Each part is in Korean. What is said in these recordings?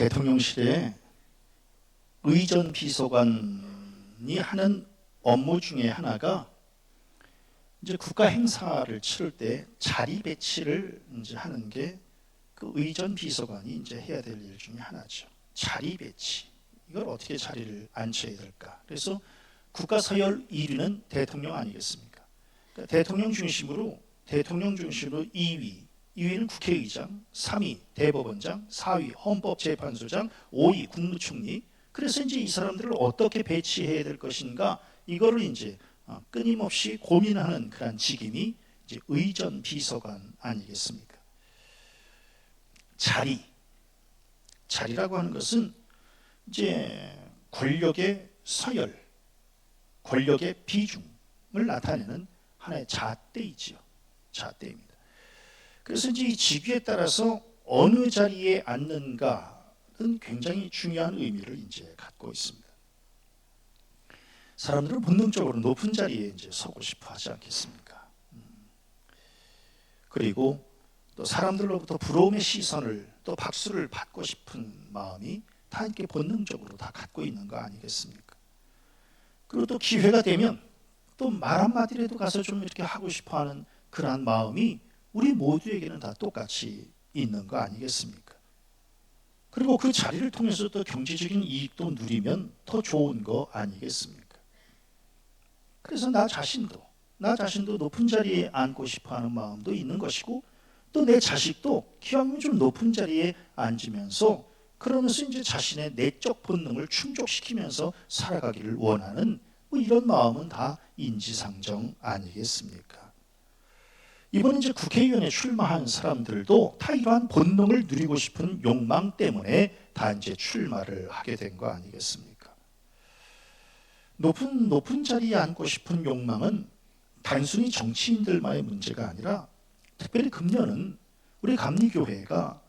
대통령실에 의전 비서관이 하는 업무 중에 하나가 이제 국가 행사를 치를 때 자리 배치를 이제 하는 게 그 의전 비서관이 이제 해야 될 일 중에 하나죠. 자리 배치. 이걸 어떻게 자리를 앉혀야 될까? 그래서 국가 서열 1위는 대통령 아니겠습니까? 그러니까 대통령 중심으로 2위, 2위는 국회의장, 3위 대법원장, 4위 헌법재판소장, 5위 국무총리. 그래서 이제 이 사람들을 어떻게 배치해야 될 것인가, 이거를 이제 끊임없이 고민하는 그런 직임이 이제 의전 비서관 아니겠습니까? 자리라고 하는 것은 이제 권력의 서열, 권력의 비중을 나타내는 하나의 잣대이지요. 잣대입니다. 그래서 이제 이 직위에 따라서 어느 자리에 앉는가는 굉장히 중요한 의미를 이제 갖고 있습니다. 사람들은 본능적으로 높은 자리에 이제 서고 싶어 하지 않겠습니까? 그리고 또 사람들로부터 부러움의 시선을, 또 박수를 받고 싶은 마음이 다 이렇게 본능적으로 다 갖고 있는 거 아니겠습니까? 그리고 또 기회가 되면 또 말 한마디라도 가서 좀 이렇게 하고 싶어 하는 그러한 마음이 우리 모두에게는 다 똑같이 있는 거 아니겠습니까? 그리고 그 자리를 통해서 또 경제적인 이익도 누리면 더 좋은 거 아니겠습니까? 그래서 나 자신도 높은 자리에 앉고 싶어 하는 마음도 있는 것이고, 또 내 자식도 기왕이면 좀 높은 자리에 앉으면서, 그러면서 이제 자신의 내적 본능을 충족시키면서 살아가기를 원하는 뭐 이런 마음은 다 인지상정 아니겠습니까? 이번 이제 국회의원에 출마한 사람들도 다 이러한 본능을 누리고 싶은 욕망 때문에 다 이제 출마를 하게 된 거 아니겠습니까? 높은 자리에 앉고 싶은 욕망은 단순히 정치인들만의 문제가 아니라, 특별히 금년은 우리 감리교가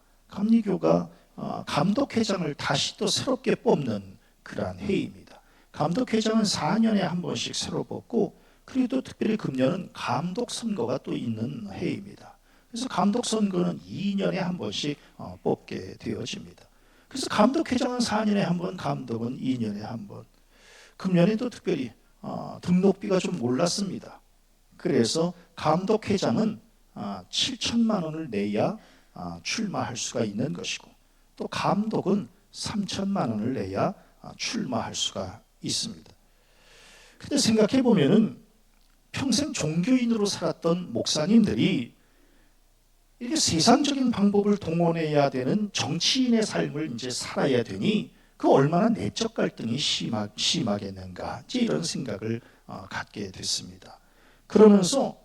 감독회장을 다시 또 새롭게 뽑는 그러한 해입니다. 감독회장은 4년에 한 번씩 새로 뽑고, 그리고 또 특별히 금년은 감독 선거가 또 있는 해입니다. 그래서 감독 선거는 2년에 한 번씩 뽑게 되어집니다. 그래서 감독회장은 4년에 한 번, 감독은 2년에 한 번. 금년에도 특별히 등록비가 좀 올랐습니다. 그래서 감독회장은 7천만 원을 내야 출마할 수가 있는 것이고, 또 감독은 3천만 원을 내야 출마할 수가 있습니다. 그런데 생각해 보면은 평생 종교인으로 살았던 목사님들이 이렇게 세상적인 방법을 동원해야 되는 정치인의 삶을 이제 살아야 되니 그 얼마나 내적 갈등이 심하겠는가, 이제 이런 생각을 갖게 됐습니다. 그러면서도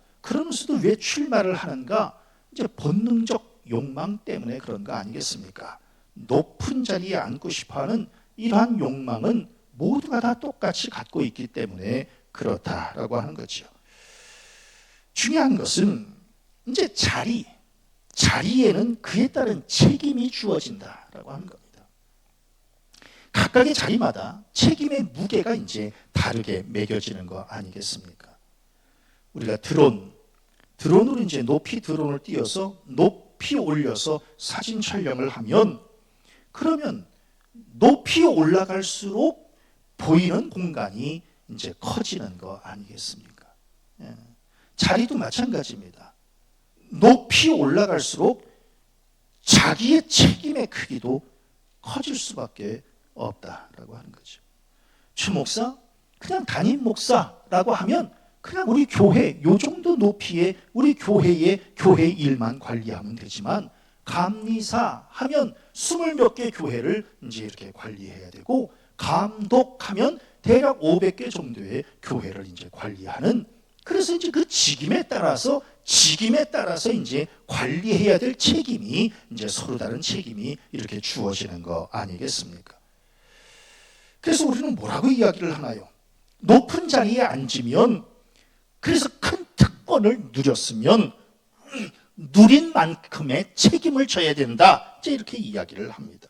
왜 출마를 하는가? 이제 본능적 욕망 때문에 그런 거 아니겠습니까? 높은 자리에 앉고 싶어하는 이러한 욕망은 모두가 다 똑같이 갖고 있기 때문에 그렇다라고 하는 거죠. 중요한 것은 이제 자리에는 그에 따른 책임이 주어진다라고 하는 겁니다. 각각의 자리마다 책임의 무게가 이제 다르게 매겨지는 거 아니겠습니까? 우리가 드론으로 이제 높이 드론을 띄워서 높이 올려서 사진 촬영을 하면, 그러면 높이 올라갈수록 보이는 공간이 이제 커지는 거 아니겠습니까? 예. 자리도 마찬가지입니다. 높이 올라갈수록 자기의 책임의 크기도 커질 수밖에 없다라고 하는 거죠. 주 목사, 그냥 담임 목사라고 하면 그냥 우리 교회 요 정도 높이에 우리 교회의 교회 일만 관리하면 되지만, 감리사 하면 20몇 개 교회를 이제 이렇게 관리해야 되고, 감독하면 대략 500개 정도의 교회를 이제 관리하는, 그래서 이제 그 직임에 따라서 이제 관리해야 될 책임이 이제 서로 다른 책임이 이렇게 주어지는 거 아니겠습니까? 그래서 우리는 뭐라고 이야기를 하나요? 높은 자리에 앉으면, 그래서 큰 특권을 누렸으면 누린 만큼의 책임을 져야 된다, 이제 이렇게 이야기를 합니다.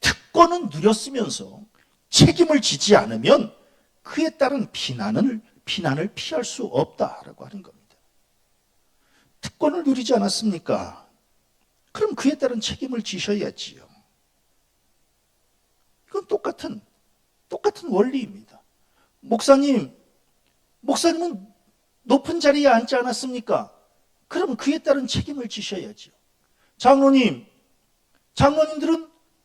특권은 누렸으면서 책임을 지지 않으면 그에 따른 비난을 피할 수 없다라고 하는 겁니다. 특권을 누리지 않았습니까? 그럼 그에 따른 책임을 지셔야지요. 똑같은 원리입니다. 목사님은 높은 자리에 앉지 않았습니까? 그러면 그에 따른 책임을 지셔야죠. 장로님들은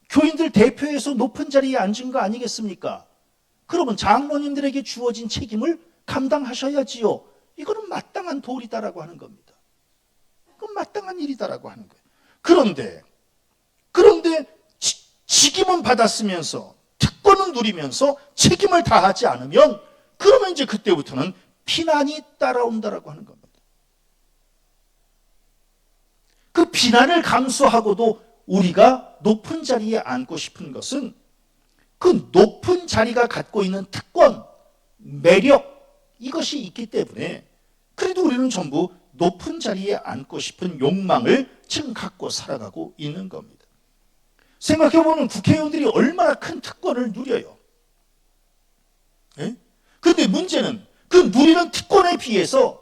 교인들 대표에서 높은 자리에 앉은 거 아니겠습니까? 그러면 장로님들에게 주어진 책임을 감당하셔야지요. 이거는 마땅한 도리다라고 하는 겁니다. 그건 마땅한 일이다라고 하는 거예요. 그런데 직임은 받았으면서 특권은 누리면서 책임을 다하지 않으면 그러면 이제 그때부터는 비난이 따라온다라고 하는 겁니다. 그 비난을 감수하고도 우리가 높은 자리에 앉고 싶은 것은 그 높은 자리가 갖고 있는 특권, 매력 이것이 있기 때문에 그래도 우리는 전부 높은 자리에 앉고 싶은 욕망을 지금 갖고 살아가고 있는 겁니다. 생각해보면 국회의원들이 얼마나 큰 특권을 누려요. 그런데 문제는 그 누리는 특권에 비해서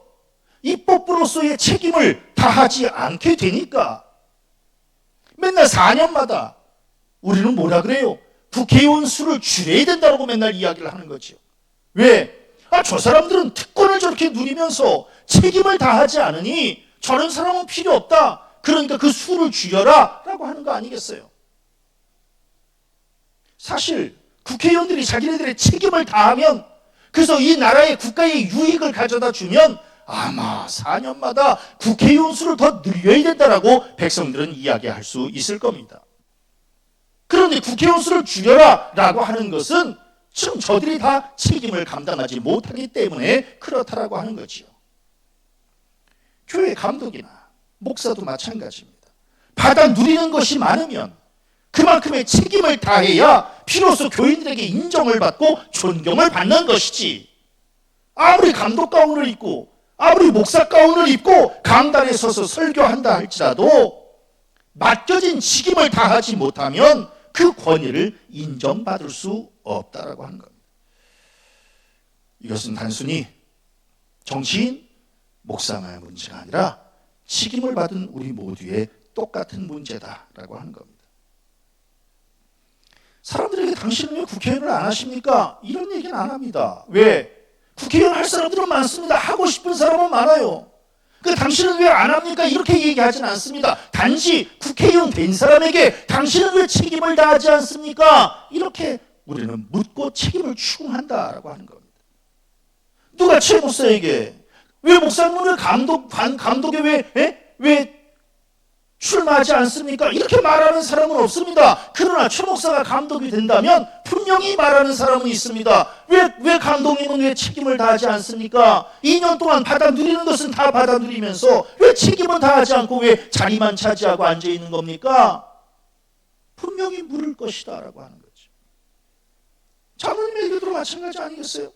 입법부로서의 책임을 다하지 않게 되니까 맨날 4년마다 우리는 뭐라 그래요? 국회의원 수를 줄여야 된다고 맨날 이야기를 하는 거죠. 왜? 저 사람들은 특권을 저렇게 누리면서 책임을 다하지 않으니 저런 사람은 필요 없다. 그러니까 그 수를 줄여라 라고 하는 거 아니겠어요? 사실 국회의원들이 자기네들의 책임을 다하면 그래서 이 나라의 국가의 유익을 가져다 주면 아마 4년마다 국회의원 수를 더 늘려야 된다라고 백성들은 이야기할 수 있을 겁니다. 그런데 국회의원 수를 줄여라 라고 하는 것은 지금 저들이 다 책임을 감당하지 못하기 때문에 그렇다라고 하는 거지요. 교회 감독이나 목사도 마찬가지입니다. 받아 누리는 것이 많으면 그만큼의 책임을 다해야 비로소 교인들에게 인정을 받고 존경을 받는 것이지, 아무리 감독 가운을 입고 아무리 목사 가운을 입고 강단에 서서 설교한다 할지라도 맡겨진 직임을 다하지 못하면 그 권위를 인정받을 수 없다라고 하는 겁니다. 이것은 단순히 정치인, 목사만의 문제가 아니라 직임을 받은 우리 모두의 똑같은 문제다라고 하는 겁니다. 사람들에게 당신은 왜 국회의원을 안 하십니까? 이런 얘기는 안 합니다. 왜? 국회의원 할 사람들은 많습니다. 하고 싶은 사람은 많아요. 당신은 왜 안 합니까? 이렇게 얘기하지는 않습니다. 단지 국회의원 된 사람에게 당신은 왜 책임을 다하지 않습니까? 이렇게 우리는 묻고 책임을 추궁한다라고 하는 겁니다. 누가 최 목사에게 왜 목사님은 감독에 왜 출마하지 않습니까? 이렇게 말하는 사람은 없습니다. 그러나 최 목사가 감독이 된다면 분명히 말하는 사람은 있습니다. 왜 감독님은 왜 책임을 다하지 않습니까? 2년 동안 받아 누리는 것은 다 받아 누리면서 왜 책임을 다하지 않고 왜 자리만 차지하고 앉아 있는 겁니까? 분명히 물을 것이다 라고 하는 거죠. 장로님에게도 마찬가지 아니겠어요?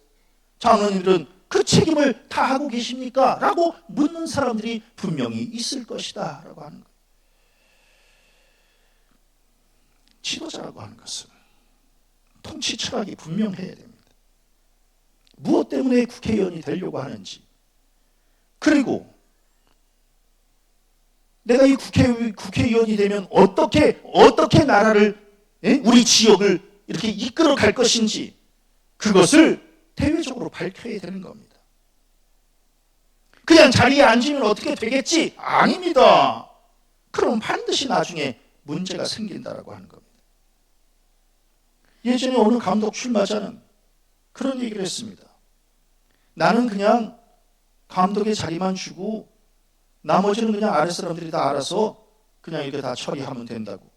장로님들은 그 책임을 다 하고 계십니까? 라고 묻는 사람들이 분명히 있을 것이다 라고 하는 거예요. 지도자라고 하는 것은 통치 철학이 분명해야 됩니다. 무엇 때문에 국회의원이 되려고 하는지, 그리고 내가 이 국회의원이 되면 어떻게 나라를, 우리 지역을 이렇게 이끌어 갈 것인지 그것을 대외적으로 밝혀야 되는 겁니다. 그냥 자리에 앉으면 어떻게 되겠지? 아닙니다. 그럼 반드시 나중에 문제가 생긴다라고 하는 겁니다. 예전에 어느 감독 출마자는 그런 얘기를 했습니다. 나는 그냥 감독의 자리만 주고 나머지는 그냥 아랫사람들이 다 알아서 그냥 이렇게 다 처리하면 된다고.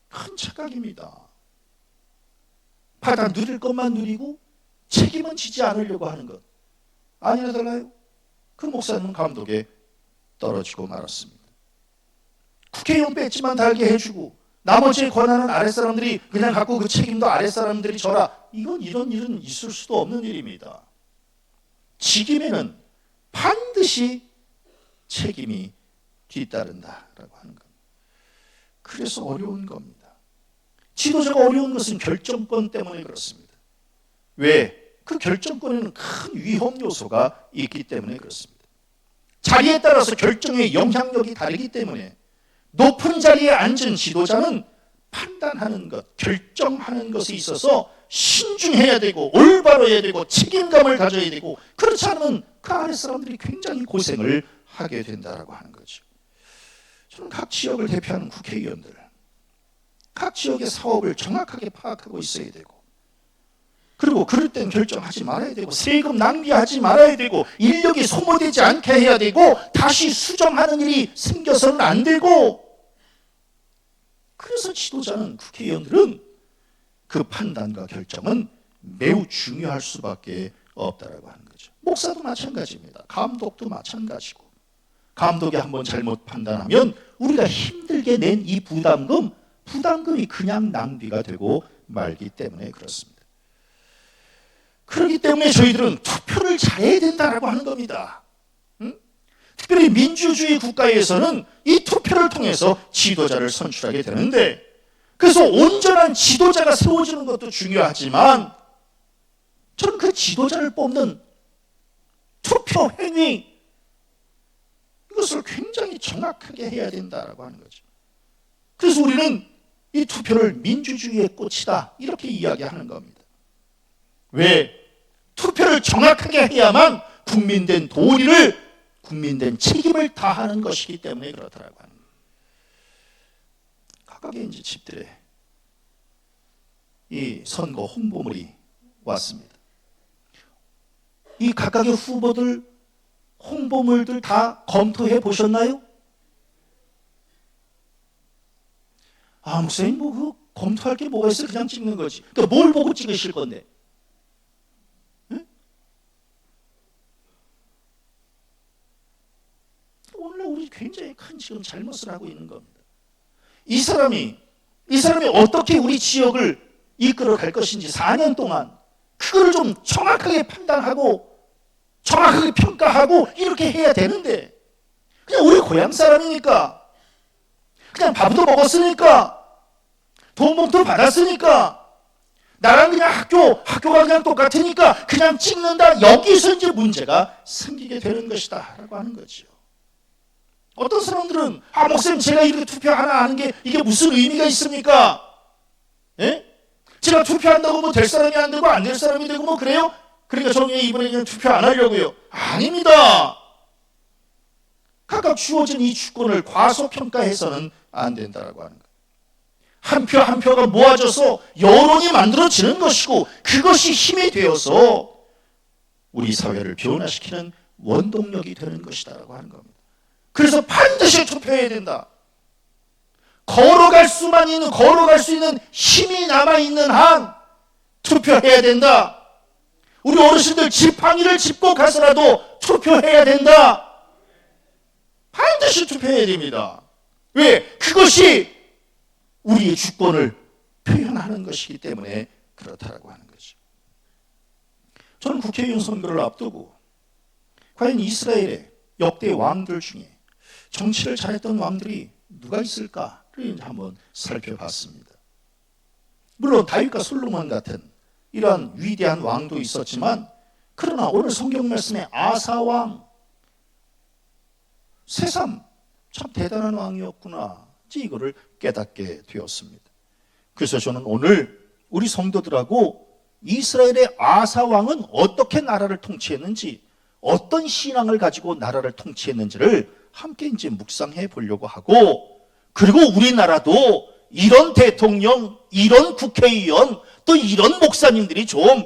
큰 착각입니다. 받아 누릴 것만 누리고 책임은 지지 않으려고 하는 것. 아니나 달라요? 그 목사님은 감독에 떨어지고 말았습니다. 국회의원 배지만 달게 해주고 나머지의 권한은 아랫사람들이 그냥 갖고 그 책임도 아랫사람들이 져라. 이런 일은 있을 수도 없는 일입니다. 직임에는 반드시 책임이 뒤따른다라고 하는 겁니다. 그래서 어려운 겁니다. 지도자가 어려운 것은 결정권 때문에 그렇습니다. 왜? 그 결정권에는 큰 위험 요소가 있기 때문에 그렇습니다. 자리에 따라서 결정의 영향력이 다르기 때문에 높은 자리에 앉은 지도자는 판단하는 것, 결정하는 것에 있어서 신중해야 되고 올바로 해야 되고 책임감을 가져야 되고, 그렇지 않으면 그 아래 사람들이 굉장히 고생을 하게 된다라고 하는 거죠. 저는 각 지역을 대표하는 국회의원들, 각 지역의 사업을 정확하게 파악하고 있어야 되고, 그리고 그럴 땐 결정하지 말아야 되고, 세금 낭비하지 말아야 되고, 인력이 소모되지 않게 해야 되고, 다시 수정하는 일이 생겨서는 안 되고, 그래서 지도자는, 국회의원들은 그 판단과 결정은 매우 중요할 수밖에 없다라고 하는 거죠. 목사도 마찬가지입니다. 감독도 마찬가지고, 감독이 한번 잘못 판단하면 우리가 힘들게 낸 이 부담금이 그냥 낭비가 되고 말기 때문에 그렇습니다. 그렇기 때문에 저희들은 투표를 잘해야 된다라고 하는 겁니다. 특별히 민주주의 국가에서는 이 투표를 통해서 지도자를 선출하게 되는데, 그래서 온전한 지도자가 세워지는 것도 중요하지만, 저는 그 지도자를 뽑는 투표 행위, 이것을 굉장히 정확하게 해야 된다라고 하는 거죠. 그래서 우리는 이 투표를 민주주의의 꽃이다, 이렇게 이야기하는 겁니다. 왜? 투표를 정확하게 해야만 국민된 도리를, 국민된 책임을 다하는 것이기 때문에 그렇다라고 하는 거예요. 각각의 이제 집들에 이 선거 홍보물이 왔습니다. 이 각각의 후보들 홍보물들 다 검토해 보셨나요? 목사님 그 검토할 게 뭐가 있어요? 그냥 찍는 거지. 그러니까 뭘 보고 찍으실 건데? 응? 오늘 우리 굉장히 큰 지금 잘못을 하고 있는 겁니다. 이 사람이 어떻게 우리 지역을 이끌어 갈 것인지 4년 동안 그거를 좀 정확하게 판단하고 정확하게 평가하고 이렇게 해야 되는데, 그냥 우리 고향 사람이니까, 그냥 밥도 먹었으니까, 돈 봉투 받았으니까, 나랑 그냥 학교가 그냥 똑같으니까 그냥 찍는다, 여기서 이제 문제가 생기게 되는 것이다 라고 하는 거죠. 어떤 사람들은 목사님 제가 이렇게 투표 하나 하는 게 이게 무슨 의미가 있습니까? 예? 제가 투표한다고 뭐 될 사람이 안 되고 안 될 사람이 되고 뭐 그래요? 그러니까 저는 이번에 그냥 투표 안 하려고요. 아닙니다. 각각 주어진 이 주권을 과소평가해서는 안 된다라고 하는 거예요. 한 표 한 표가 모아져서 여론이 만들어지는 것이고, 그것이 힘이 되어서 우리 사회를 변화시키는 원동력이 되는 것이다라고 하는 겁니다. 그래서 반드시 투표해야 된다. 걸어갈 수 있는 힘이 남아있는 한 투표해야 된다. 우리 어르신들 지팡이를 짚고 가서라도 투표해야 된다. 반드시 투표해야 됩니다. 왜? 그것이 우리의 주권을 표현하는 것이기 때문에 그렇다라고 하는 거죠. 저는 국회의원 선거를 앞두고 과연 이스라엘의 역대 왕들 중에 정치를 잘했던 왕들이 누가 있을까를 한번 살펴봤습니다. 물론 다윗과 솔로몬 같은 이러한 위대한 왕도 있었지만, 그러나 오늘 성경 말씀에 아사 왕, 새삼 참 대단한 왕이었구나, 이거를 깨닫게 되었습니다. 그래서 저는 오늘 우리 성도들하고 이스라엘의 아사 왕은 어떻게 나라를 통치했는지, 어떤 신앙을 가지고 나라를 통치했는지를 함께 이제 묵상해 보려고 하고, 그리고 우리나라도 이런 대통령, 이런 국회의원, 또 이런 목사님들이 좀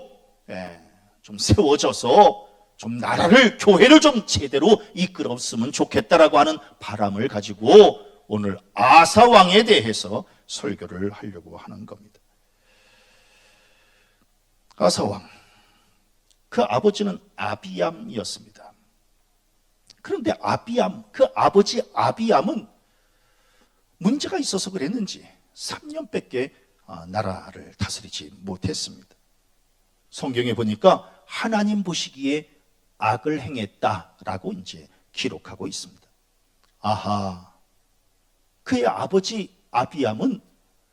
세워져서 좀 나라를, 교회를 좀 제대로 이끌었으면 좋겠다라고 하는 바람을 가지고 오늘 아사 왕에 대해서 설교를 하려고 하는 겁니다. 아사 왕, 그 아버지는 아비암이었습니다. 그런데 그 아버지 아비암은 문제가 있어서 그랬는지 3년밖에 나라를 다스리지 못했습니다. 성경에 보니까 하나님 보시기에 악을 행했다라고 이제 기록하고 있습니다. 아하, 그의 아버지 아비암은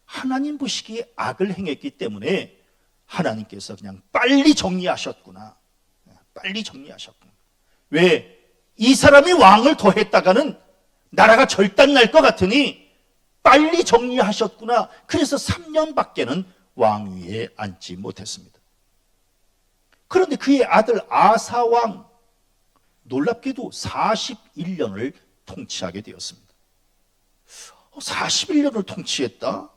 하나님 보시기에 악을 행했기 때문에 하나님께서 그냥 빨리 정리하셨구나. 빨리 정리하셨구나. 왜? 이 사람이 왕을 더 했다가는 나라가 절단 날 것 같으니 빨리 정리하셨구나. 그래서 3년밖에는 왕위에 앉지 못했습니다. 그런데 그의 아들 아사왕, 놀랍게도 41년을 통치하게 되었습니다. 41년을 통치했다?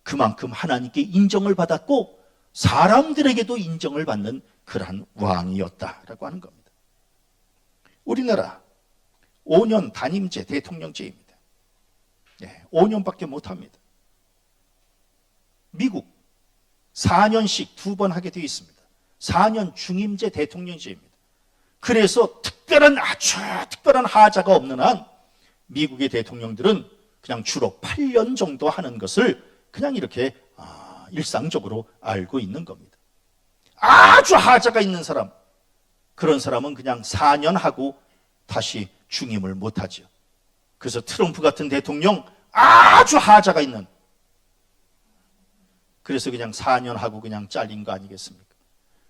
그만큼 하나님께 인정을 받았고 사람들에게도 인정을 받는 그러한 왕이었다라고 하는 겁니다. 우리나라 5년 단임제 대통령제입니다. 5년밖에 못합니다. 미국 4년씩 2번 하게 되어 있습니다. 4년 중임제 대통령제입니다. 그래서 아주 특별한 하자가 없는 한 미국의 대통령들은 그냥 주로 8년 정도 하는 것을 그냥 이렇게 일상적으로 알고 있는 겁니다. 아주 하자가 있는 사람, 그런 사람은 그냥 4년 하고 다시 중임을 못하죠. 그래서 트럼프 같은 대통령 아주 하자가 있는, 그래서 그냥 4년 하고 그냥 잘린 거 아니겠습니까?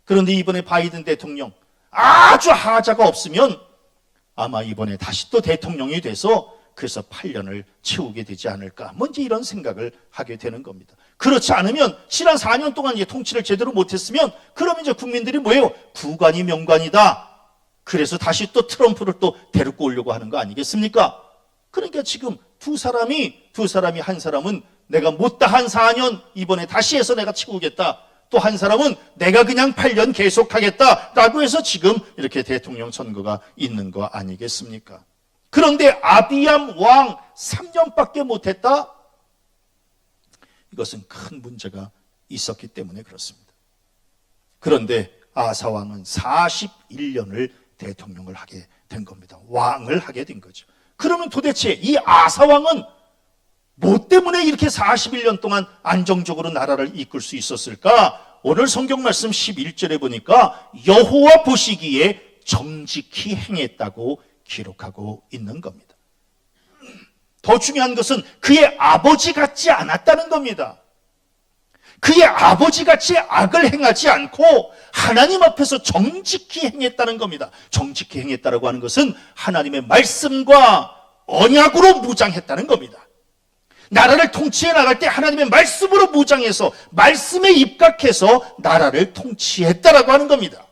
그런데 이번에 바이든 대통령 아주 하자가 없으면 아마 이번에 다시 또 대통령이 돼서 그래서 8년을 채우게 되지 않을까, 먼저 이런 생각을 하게 되는 겁니다. 그렇지 않으면 지난 4년 동안 이제 통치를 제대로 못했으면 그러면 이제 국민들이 뭐예요? 구관이 명관이다. 그래서 다시 또 트럼프를 또 데리고 오려고 하는 거 아니겠습니까? 그러니까 지금 두 사람이 한 사람은 내가 못다한 4년 이번에 다시 해서 내가 채우겠다. 또 한 사람은 내가 그냥 8년 계속하겠다라고 해서 지금 이렇게 대통령 선거가 있는 거 아니겠습니까? 그런데 아비암 왕 3년밖에 못했다? 이것은 큰 문제가 있었기 때문에 그렇습니다. 그런데 아사 왕은 41년을 대통령을 하게 된 겁니다. 왕을 하게 된 거죠. 그러면 도대체 이 아사 왕은 뭐 때문에 이렇게 41년 동안 안정적으로 나라를 이끌 수 있었을까? 오늘 성경 말씀 11절에 보니까 여호와 보시기에 정직히 행했다고 기록하고 있는 겁니다. 더 중요한 것은 그의 아버지 같지 않았다는 겁니다. 그의 아버지 같이 악을 행하지 않고 하나님 앞에서 정직히 행했다는 겁니다. 정직히 행했다라고 하는 것은 하나님의 말씀과 언약으로 무장했다는 겁니다. 나라를 통치해 나갈 때 하나님의 말씀으로 무장해서 말씀에 입각해서 나라를 통치했다라고 하는 겁니다.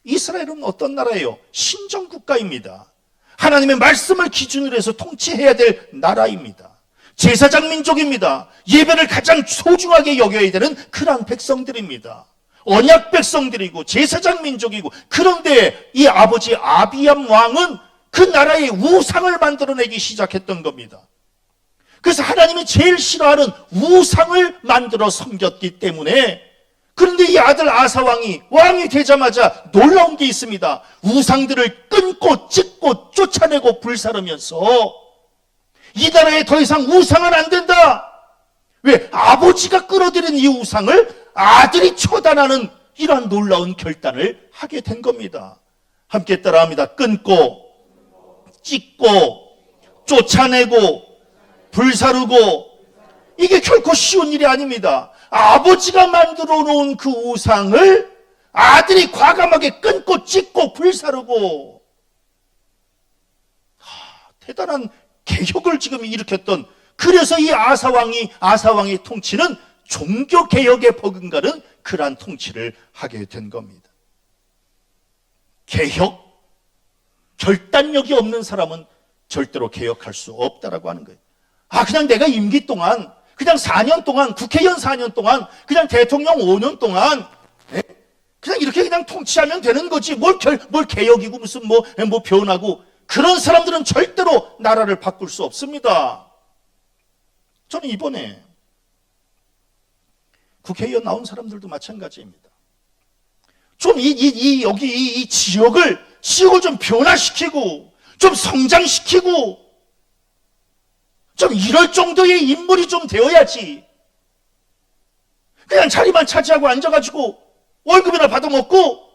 이스라엘은 어떤 나라예요? 신정국가입니다. 하나님의 말씀을 기준으로 해서 통치해야 될 나라입니다. 제사장 민족입니다. 예배를 가장 소중하게 여겨야 되는 그러한 백성들입니다. 언약 백성들이고 제사장 민족이고, 그런데 이 아버지 아비암 왕은 그 나라의 우상을 만들어내기 시작했던 겁니다. 그래서 하나님이 제일 싫어하는 우상을 만들어 섬겼기 때문에, 그런데 이 아들 아사 왕이 되자마자 놀라운 게 있습니다. 우상들을 끊고 찢고 쫓아내고 불사르면서 이 나라에 더 이상 우상은 안 된다. 왜? 아버지가 끌어들인 이 우상을 아들이 처단하는 이러한 놀라운 결단을 하게 된 겁니다. 함께 따라합니다. 끊고 찢고 쫓아내고 불사르고, 이게 결코 쉬운 일이 아닙니다. 아버지가 만들어 놓은 그 우상을 아들이 과감하게 끊고 찢고 불사르고, 대단한 개혁을 지금 일으켰던, 그래서 이 아사왕의 통치는 종교개혁에 버금가는 그러한 통치를 하게 된 겁니다. 개혁, 결단력이 없는 사람은 절대로 개혁할 수 없다라고 하는 거예요. 그냥 내가 임기 동안, 그냥 4년 동안, 국회의원 4년 동안, 그냥 대통령 5년 동안, 그냥 이렇게 그냥 통치하면 되는 거지. 뭘 개혁이고 무슨 뭐 변하고. 그런 사람들은 절대로 나라를 바꿀 수 없습니다. 저는 이번에 국회의원 나온 사람들도 마찬가지입니다. 좀 여기 이 지역을 좀 변화시키고, 좀 성장시키고, 좀 이럴 정도의 인물이 좀 되어야지. 그냥 자리만 차지하고 앉아가지고 월급이나 받아먹고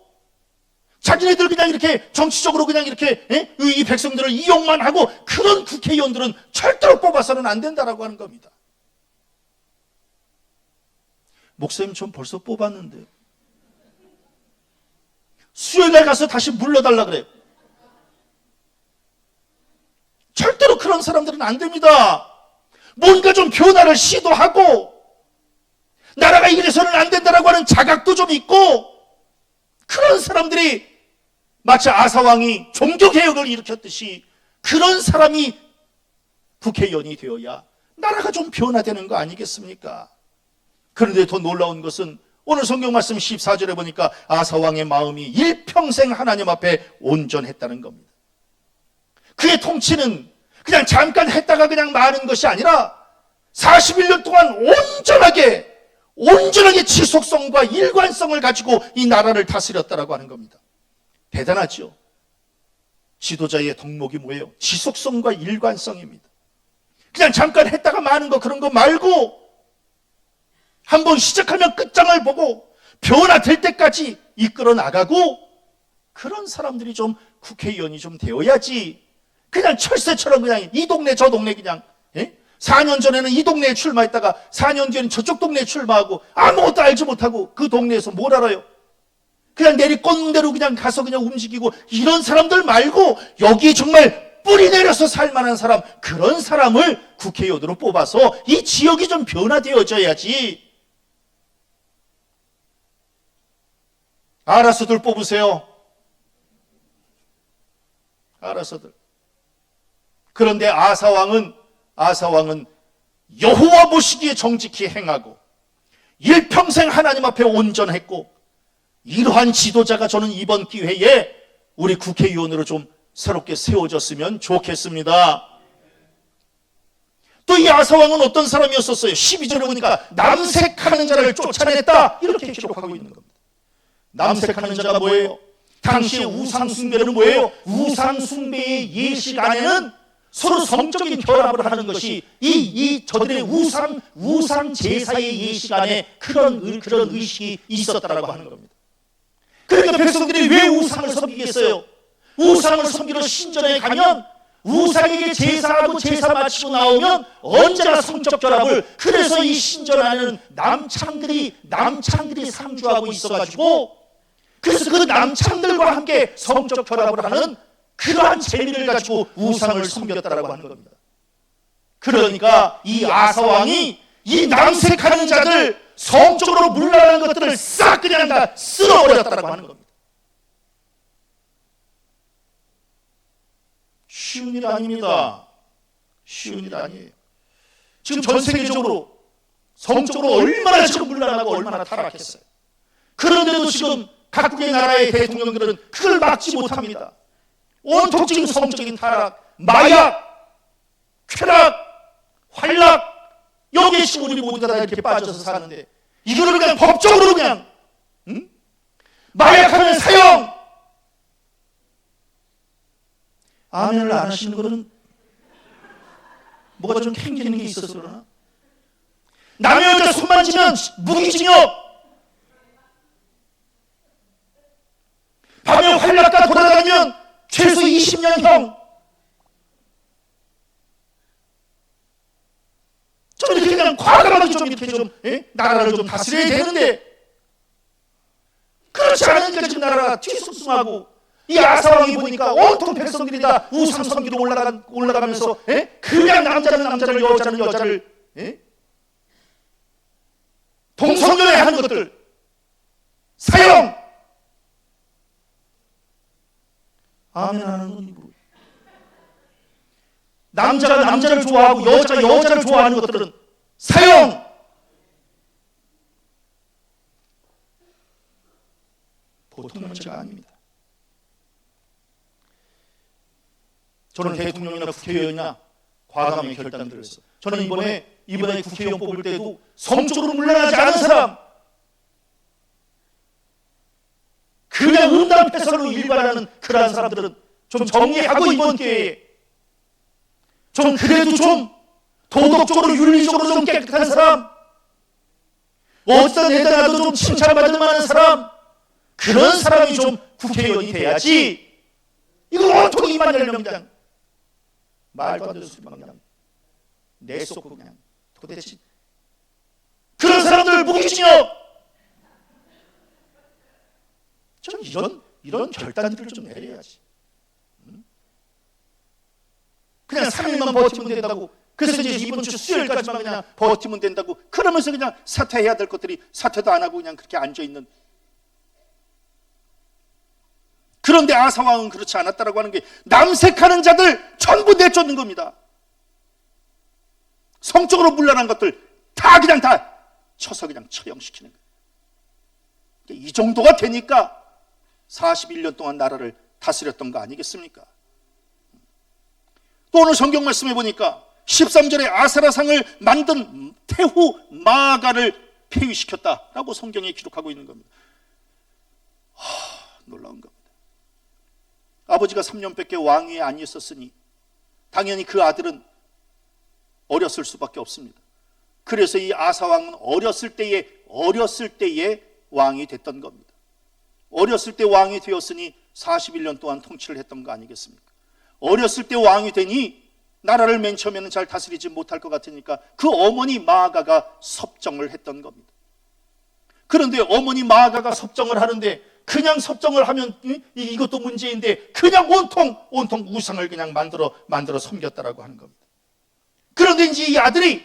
자기네들 그냥 이렇게 정치적으로 그냥 이렇게 이 백성들을 이용만 하고, 그런 국회의원들은 절대로 뽑아서는 안 된다라고 하는 겁니다. 목사님 전 벌써 뽑았는데 수요일날 가서 다시 물러달라 그래요. 절대로 그런 사람들은 안 됩니다. 뭔가 좀 변화를 시도하고 나라가 이래서는 안 된다라고 하는 자각도 좀 있고, 그런 사람들이 마치 아사왕이 종교개혁을 일으켰듯이 그런 사람이 국회의원이 되어야 나라가 좀 변화되는 거 아니겠습니까? 그런데 더 놀라운 것은 오늘 성경 말씀 14절에 보니까 아사왕의 마음이 일평생 하나님 앞에 온전했다는 겁니다. 그의 통치는 그냥 잠깐 했다가 그냥 마는 것이 아니라 41년 동안 온전하게 지속성과 일관성을 가지고 이 나라를 다스렸다라고 하는 겁니다. 대단하죠? 지도자의 덕목이 뭐예요? 지속성과 일관성입니다. 그냥 잠깐 했다가 마는 거, 그런 거 말고 한번 시작하면 끝장을 보고 변화될 때까지 이끌어 나가고, 그런 사람들이 좀 국회의원이 좀 되어야지 그냥 철새처럼 그냥 이 동네 저 동네 그냥 4년 전에는 이 동네에 출마했다가 4년 뒤에는 저쪽 동네에 출마하고 아무것도 알지 못하고 그 동네에서 뭘 알아요? 그냥 내리꽂는 대로 그냥 가서 그냥 움직이고, 이런 사람들 말고 여기 정말 뿌리 내려서 살만한 사람, 그런 사람을 국회의원으로 뽑아서 이 지역이 좀 변화되어져야지. 알아서들 뽑으세요. 알아서들. 그런데 아사왕은 여호와 보시기에 정직히 행하고 일평생 하나님 앞에 온전했고, 이러한 지도자가 저는 이번 기회에 우리 국회의원으로 좀 새롭게 세워졌으면 좋겠습니다. 또 이 아사왕은 어떤 사람이었었어요? 12절에 보니까 남색하는 자를 쫓아냈다, 이렇게 기록하고 있는 겁니다. 남색하는 자가 뭐예요? 당시의 우상숭배는 뭐예요? 우상숭배의 예식 안에는 서로 성적인 결합을 하는 것이 저들의 우상 제사의 예식 안에 그런 의식이 있었다라고 하는 겁니다. 그러니까 백성들이 왜 우상을 섬기겠어요? 우상을 섬기러 신전에 가면 우상에게 제사하고 제사 마치고 나오면 언제나 성적 결합을, 그래서 이 신전 안에는 남창들이 상주하고 있어가지고, 그래서 그 남창들과 함께 성적 결합을 하는 그러한 재미를 가지고 우상을 섬겼다라고 하는 겁니다. 그러니까 이 아사왕이 이 남색하는 자들, 성적으로 물러나는 것들을 싹 그냥 다 쓸어버렸다라고 하는 겁니다. 쉬운 일 아닙니다. 쉬운 일 아니에요. 지금 전 세계적으로 성적으로 얼마나 지금 물러나고 얼마나 타락했어요. 그런데도 지금 각국의 나라의 대통령들은 그걸 막지 못합니다. 온통 지금 성적인 타락, 마약, 쾌락, 활락, 여기에 지금 우리 모두가 다 이렇게 빠져서 사는데, 이거를 그냥 법적으로 그냥 마약하면 사형. 아멘을 안 하시는 거는 뭐가 좀 캥기는 게 있어서 그러나? 남의 여자 손 만지면 무기징역, 밤에 활락가 돌아다니면 최소 20년형. 좀 이렇게 그냥 과감하게 좀 이렇게 좀 나라를 좀 다스려야 되는데, 그렇지 않으니까 지금 나라가 뒤숭숭하고, 이 아사왕이 보니까 온통 백성들이 다 우상 섬기로 올라가면서 그냥 남자는 남자를, 여자는 여자를 동성연애 하는 것들 사형. 아멘 하는 건 이거. 남자가 남자를 좋아하고 여자가 여자를 좋아하는 것들은 사형. 보통 문제가 아닙니다. 저는 대통령이나 국회의원이나 과감하게 결단들을 했어요. 저는 이번에 국회의원 뽑을 때도 성적으로 물러나지 않은 사람, 그냥 음담패설로 일관하는 그러한 사람들은 좀 정리하고, 이번 기회에 좀 그래도 좀 도덕적으로 윤리적으로 좀 깨끗한 사람, 어디다 내다가도 좀 칭찬받을 만한 사람, 그런 사람이 좀 국회의원이 돼야지. 이거 온통 2만 10명 그냥 말도 안 되는 소리만 그냥 내쏟고 그냥 도대체 그런 사람들 무기징역. 좀 이런 결단들을 좀 내려야지. 그냥 3일만 버티면 된다고 그래서 이제 이번 주 수요일까지만 그냥 버티면 된다고 그러면서 그냥 사퇴해야 될 것들이 사퇴도 안 하고 그냥 그렇게 앉아있는. 그런데 아사 왕은 그렇지 않았다라고 하는 게 남색하는 자들 전부 내쫓는 겁니다. 성적으로 문란한 것들 다 그냥 다 쳐서 그냥 처형시키는 거예요. 이 정도가 되니까 41년 동안 나라를 다스렸던 거 아니겠습니까? 또 오늘 성경 말씀해 보니까 13절에 아사라상을 만든 태후 마아가를 폐위시켰다라고 성경에 기록하고 있는 겁니다. 놀라운 겁니다. 아버지가 3년밖에 왕위에 안 있었으니 당연히 그 아들은 어렸을 수밖에 없습니다. 그래서 이 아사 왕은 어렸을 때에 왕이 됐던 겁니다. 어렸을 때 왕이 되었으니 41년 동안 통치를 했던 거 아니겠습니까? 어렸을 때 왕이 되니 나라를 맨 처음에는 잘 다스리지 못할 것 같으니까 그 어머니 마아가가 섭정을 했던 겁니다. 그런데 어머니 마아가가 섭정을 하는데 그냥 섭정을 하면 이것도 문제인데 그냥 온통 우상을 그냥 만들어 섬겼다라고 하는 겁니다. 그런데 이제 이 아들이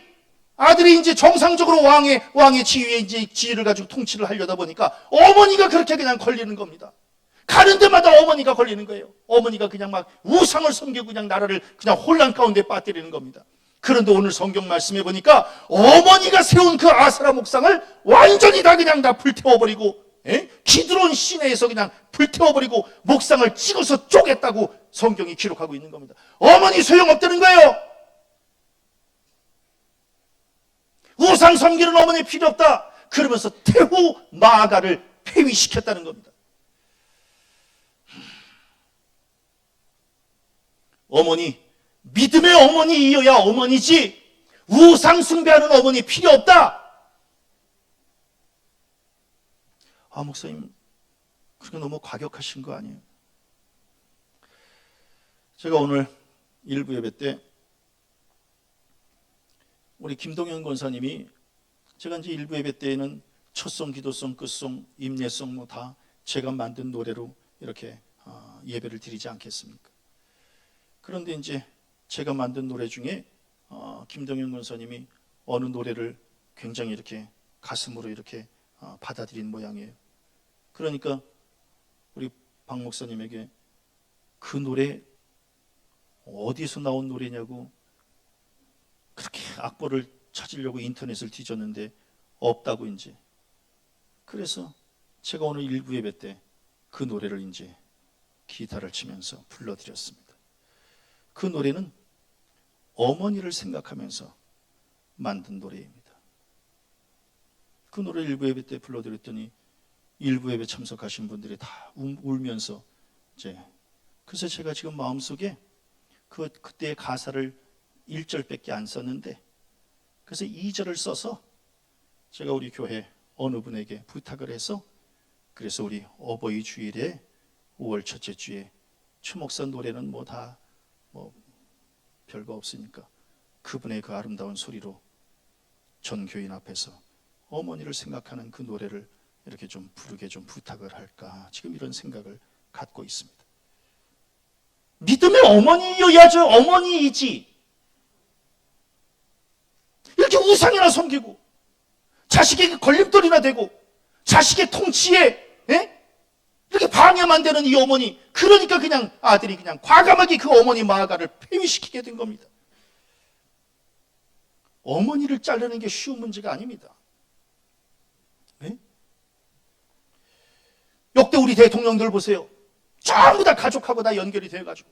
이제 정상적으로 왕의 지위에 이제 지위를 가지고 통치를 하려다 보니까 어머니가 그렇게 그냥 걸리는 겁니다. 가는 데마다 어머니가 걸리는 거예요. 어머니가 그냥 막 우상을 섬기고 그냥 나라를 그냥 혼란 가운데 빠뜨리는 겁니다. 그런데 오늘 성경 말씀해 보니까 어머니가 세운 그 아세라 목상을 완전히 다 그냥 다 불태워버리고 기드론 시내에서 그냥 불태워버리고 목상을 찍어서 쪼갰다고 성경이 기록하고 있는 겁니다. 어머니 소용없다는 거예요. 우상 섬기는 어머니 필요 없다. 그러면서 태후 마아가를 폐위시켰다는 겁니다. 어머니, 믿음의 어머니이어야 어머니지 우상 숭배하는 어머니 필요 없다. 목사님 그게 너무 과격하신 거 아니에요? 제가 오늘 일부 예배 때 우리 김동현 권사님이 제가 이제 일부 예배 때에는 첫송, 기도송, 끝송, 임례송 뭐 다 제가 만든 노래로 이렇게 예배를 드리지 않겠습니까? 그런데 이제 제가 만든 노래 중에 김동현 권사님이 어느 노래를 굉장히 이렇게 가슴으로 이렇게 받아들인 모양이에요. 그러니까 우리 박 목사님에게 그 노래 어디서 나온 노래냐고 그렇게 악보를 찾으려고 인터넷을 뒤졌는데 없다고 이제. 그래서 제가 오늘 일부 예배 때 그 노래를 이제 기타를 치면서 불러드렸습니다. 그 노래는 어머니를 생각하면서 만든 노래입니다. 그 노래 일부 예배 때 불러드렸더니 일부 예배 참석하신 분들이 다 울면서 이제 그래서 제가 지금 마음속에 그때의 가사를 1절밖에 안 썼는데 그래서 2절을 써서 제가 우리 교회 어느 분에게 부탁을 해서 그래서 우리 어버이 주일에 5월 첫째 주에 추 목사 노래는 뭐 다 별거 없으니까 그분의 그 아름다운 소리로 전 교인 앞에서 어머니를 생각하는 그 노래를 이렇게 좀 부르게 좀 부탁을 할까 지금 이런 생각을 갖고 있습니다. 믿음의 어머니여야죠. 어머니이지 이렇게 우상이나 섬기고 자식에게 걸림돌이나 되고 자식의 통치에 이렇게 방해만 되는 이 어머니, 그러니까 그냥 아들이 그냥 과감하게 그 어머니 마아가를 폐위시키게 된 겁니다. 어머니를 자르는 게 쉬운 문제가 아닙니다. 역대 우리 대통령들 보세요. 전부 다 가족하고 다 연결이 돼가지고.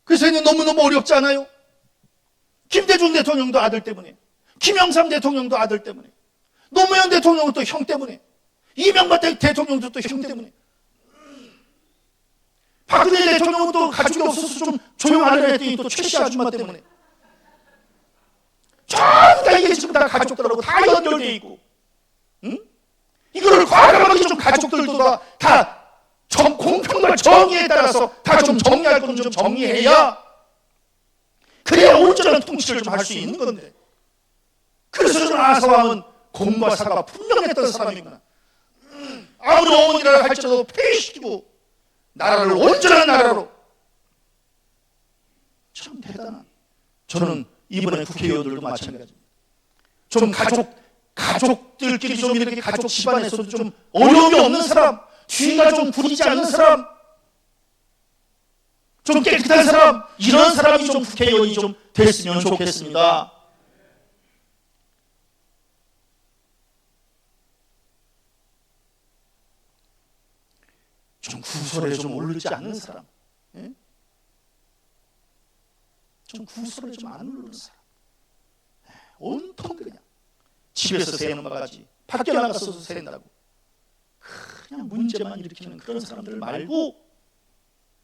그래서 너무너무 어렵지 않아요? 김대중 대통령도 아들 때문에, 김영삼 대통령도 아들 때문에, 노무현 대통령은 또 형 때문에, 이명박 대통령도 또 형 때문에, 박근혜 대통령은 또 가족이 없어서 좀 조용하려 했더니 또 최씨 아줌마 때문에. 전부 다 이게 지금 다 가족들하고 다 연결되어 있고, 이거를 과감하게 좀 가족들도 다 공평과 정의에 따라서 다 좀 정리할 건 좀 정리해야 그래야 온전한 통치를 좀 할 수 있는 건데. 그래서 저는 아사왕은 공과 사가 분명했던 사람이구나. 아무리 어머니라 할지라도 폐위시키고 나라를 온전한 나라로, 참 대단한 저는 이번에 국회의원들도 마찬가지입니다. 좀 가족들끼리 좀 이렇게 가족 집안에서도 좀 어려움이 없는 사람, 뒤가 좀 부리지 않는 사람, 좀 깨끗한 사람, 이런 사람이 좀 국회의원이 좀 됐으면 좋겠습니다. 좀 구설에 좀 오르지 않는 사람, 예? 좀 구설에 좀 안 오르는 사람, 온통 그냥 집에서 새는 바가지, 밖에 나가서도 샌다고 그냥 문제만 일으키는 그런 사람들 말고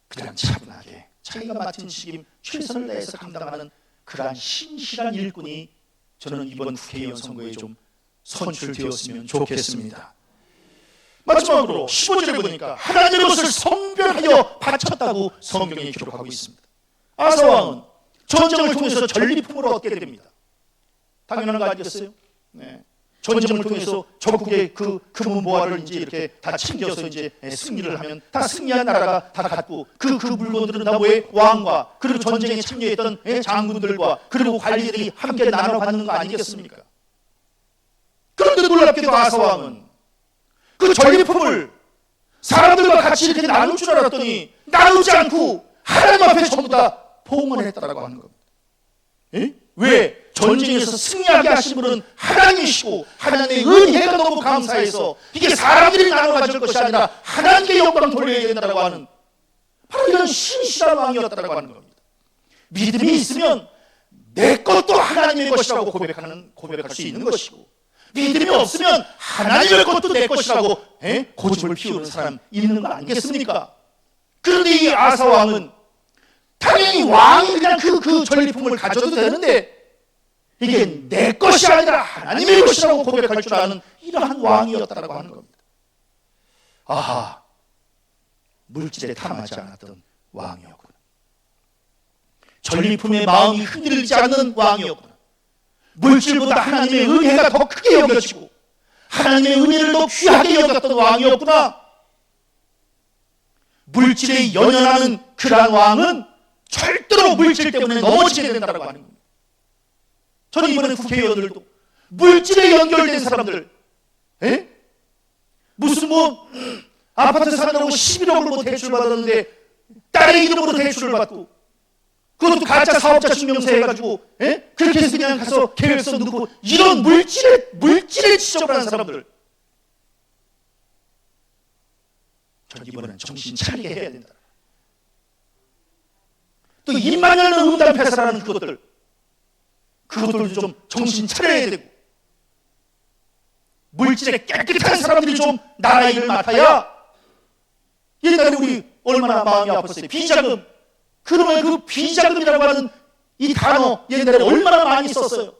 그냥 차분하게 자기가 맡은 책임 최선을 다해서 감당하는 그러한 신실한 일꾼이 저는 이번 국회의원 선거에 좀 선출되었으면 좋겠습니다. 마지막으로 15절에 보니까 하나님의 것을 성별하여 바쳤다고 성경에 기록하고 있습니다. 아사왕은 전쟁을 통해서 전리품을 얻게 됩니다. 당연한 거 아니겠어요? 네. 전쟁을 통해서 적국의 그 금은 보화를 이제 이렇게 다 챙겨서 이제 승리를 하면 다 승리한 나라가 다 갖고 그 물건들은 다 뭐에 왕과 그리고 전쟁에 참여했던 장군들과 그리고 관리들이 함께 나눠 받는 거 아니겠습니까? 그런데 놀랍게도 아사왕은 그 전리품을 사람들과 같이 이렇게 나눌 줄 알았더니 나누지 않고 하나님 앞에 전부 다 봉헌했다라고 하는 겁니다. 에? 왜? 전쟁에서 승리하게 하신 분은 하나님이시고 하나님의 은혜가 너무 감사해서 이게 사람들이 나눠 가질 것이 아니라 하나님께 영광 돌려야 된다고 하는 바로 이런 신실한 왕이었다고 하는 겁니다. 믿음이 있으면 내 것도 하나님의 것이라고 고백할 수 있는 것이고, 믿음이 없으면 하나님의 것도 내 것이라고 고집을 피우는 사람 있는 거 아니겠습니까? 그런데 이 아사 왕은 당연히 왕이 그냥 그 전리품을 가져도 되는데 이게 내 것이 아니라 하나님의 것이라고 고백할 줄 아는 이러한 왕이었다라고 하는 겁니다. 아하, 물질에 탐하지 않았던 왕이었구나. 전리품의 마음이 흔들리지 않는 왕이었구나. 물질보다 하나님의 은혜가 더 크게 여겨지고 하나님의 은혜를 더 귀하게 여겼던 왕이었구나. 물질에 연연하는 그러한 왕은 절대로 물질 때문에 넘어지게 된다고 하는 겁니다. 저는 이번에 국회의원들도 물질에 연결된 사람들, 무슨 아파트 사느라고 11억을 대출 받았는데 딸의 이름으로 대출을 받고 그것도 가짜 사업자 증명서 해가지고 그렇게 해서 그냥 가서 계획서 넣고 이런 물질에 지적을 하는 사람들, 전 이번에는 정신 차리게 해야 된다. 또 입만 열면 응답해서라는 그것들도 좀 정신 차려야 되고, 물질에 깨끗한 사람들이 좀 나라 일을 맡아야. 옛날에 우리 얼마나 마음이 아팠어요. 비자금. 그러면 그 비자금이라고 하는 이 단어 옛날에 얼마나 많이 썼어요.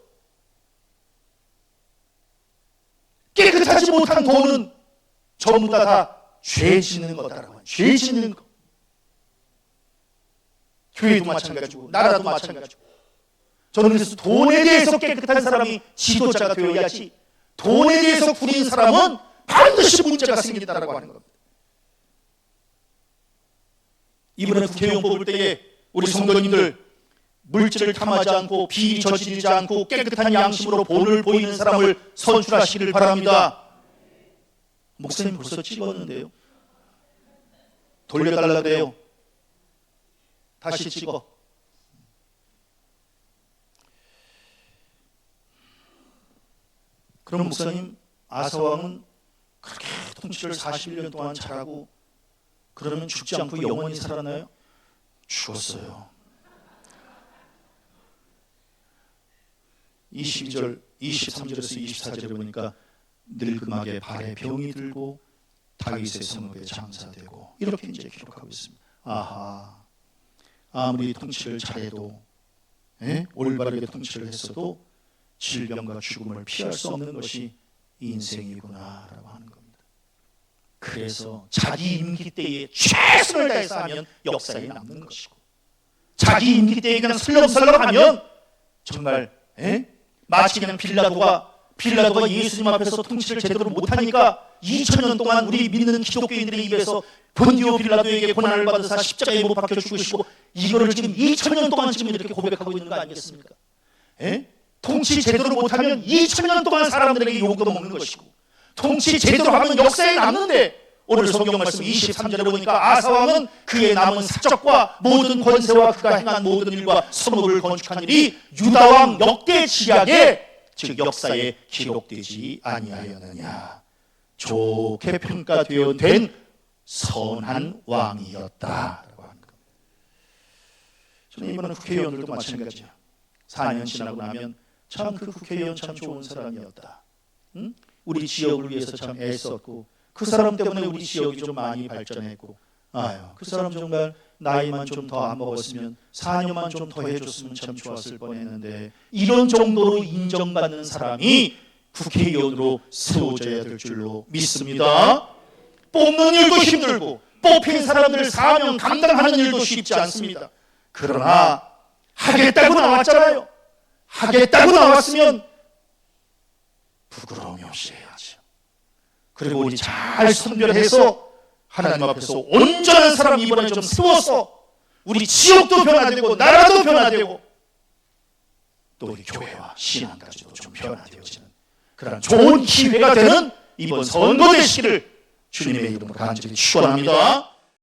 깨끗하지 못한 돈은 전부 다 죄 짓는 거다라고 하는, 죄 짓는 거. 교회도 마찬가지고 나라도 마찬가지고. 저는 그래서 돈에 대해서 깨끗한 사람이 지도자가 되어야지, 돈에 대해서 구린 사람은 반드시 문제가 생긴다라고 하는 겁니다. 이번에 국회의원 뽑을 때에 우리 성도님들 물질을 탐하지 않고 비리 저지르지 않고 깨끗한 양심으로 본을 보이는 사람을 선출하시기를 바랍니다. 목사님 벌써 찍었는데요. 돌려달라 그래요. 다시 찍어. 그럼 목사님, 아사왕은 그렇게 통치를 41년 동안 잘하고 그러면 죽지 않고 영원히 살았나요? 죽었어요. 22절, 23절에서 24절에 보니까 늙음하게 발에 병이 들고 다윗의 성읍에 장사되고 이렇게 이제 기록하고 있습니다. 아하, 아무리 통치를 잘해도 올바르게 통치를 했어도 질병과 죽음을 피할 수 없는 것이 인생이구나라고 하는 겁니다. 그래서 자기 임기 때에 최선을 다해서 하면 역사에 남는 것이고, 자기 임기 때에 그냥 설렁설렁 하면 정말 마치 그냥 빌라도가 빌라도가 예수님 앞에서 통치를 제대로 못하니까 2000년 동안 우리 믿는 기독교인들의 입에서 본디오 빌라도에게 고난을 받으사 십자가에 못 박혀 죽으시고, 이거를 지금 2000년 동안 지금 이렇게 고백하고 있는 거 아니겠습니까? 통치 제대로 못하면 2000년 동안 사람들에게 욕도 먹는 것이고, 통치 제대로 하면 역사에 남는데, 오늘 성경 말씀 23절에 보니까 아사왕은 그의 남은 사적과 모든 권세와 그가 행한 모든 일과 성읍을 건축한 일이 유다왕 역대 지략에, 즉 역사에 기록되지 아니하였느냐. 좋게 평가되어 된 선한 왕이었다라고 하는 겁니다. 저는 이번에 국회의원들도 마찬가지야. 4년 지나고 나면 참 그 국회의원 참 좋은 사람이었다. 응? 우리 지역을 위해서 참 애썼고, 그 사람 때문에 우리 지역이 좀 많이 발전했고, 아유, 그 사람 정말 나이만 좀 더 안 먹었으면 4년만 좀 더 해줬으면 참 좋았을 뻔했는데, 이런 정도로 인정받는 사람이 국회의원으로 세워져야 될 줄로 믿습니다. 뽑는 일도 힘들고 뽑힌 사람들 사명 감당하는 일도 쉽지 않습니다. 그러나 하겠다고 나왔잖아요. 하겠다고 나왔으면 부끄러움이 없이 해야죠. 그리고 우리 잘 선별해서 하나님 앞에서 온전한 사람 이번에 좀 세워서 우리 지역도 변화되고 나라도 변화되고 또 우리 교회와 신앙까지도 좀 변화되어지는 그런 좋은 기회가 되는 이번 선거 되시기를 주님의 이름으로 간절히 축원합니다.